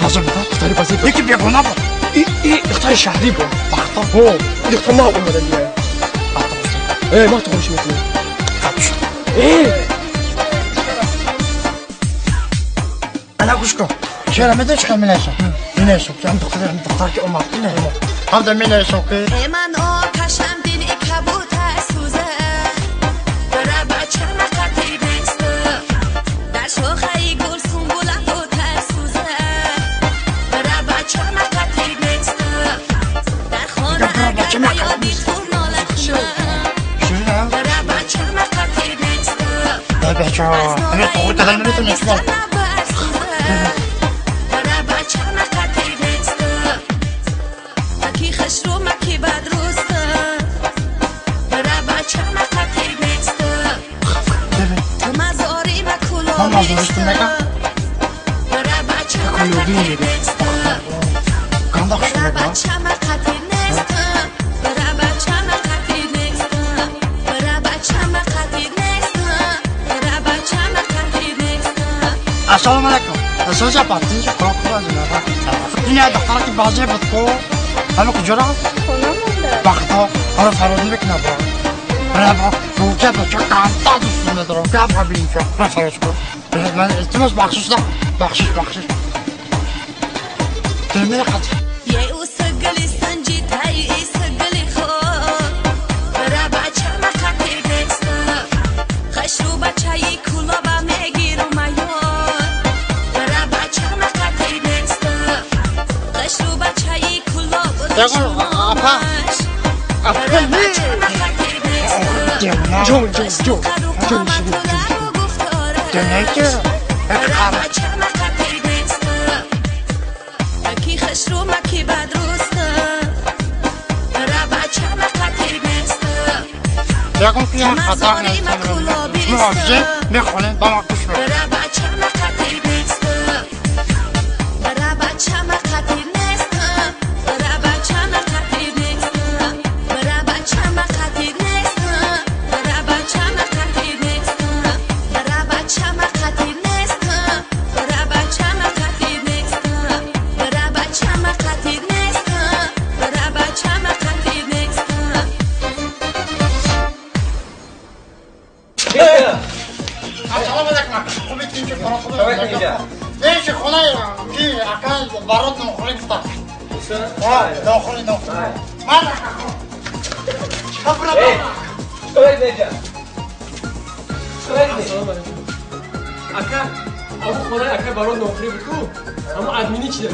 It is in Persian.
لازم اختاري بسيطة. يكي بيقونا بو. اختاري شهري بو. بختار. هو اختار ما أقول مدنيا. إيه ما تقولش مثلي. إيه. أنا أقولك شو ما تدش من إيش من إيش كم تختار كأمة هذا من إيش أوكي من آتشم دین کبوت سوزه برای بچه مقطعی بسته در شاخه گل سنبولت و ترسوزه برای بچه مقطعی بسته در خانه اگر بیادی تو ناله کنه برای بچه مقطعی بسته بچه ها همه قوت دارن نمیتونی شما السلام عليكم. السوسة باتين شو كم كم زمان. إني أدخلك بازي بتكو. هلا كجرا. بختار. أنا فرودي بكنا برا. أنا برا. روكا بتشوف كان تادو سنة درو. كيا برا بينشوا. أنا فرودي. من استمس بخشش ده. بخشش. تمنى قط. ليش خلايا كي أكل بارد نخلي كتار. نخلي. ما راح أخو. خبرة. شوي نجا. أكل. أبو خلايا أكل بارد نخلي بتكو. أما عادميني كذا.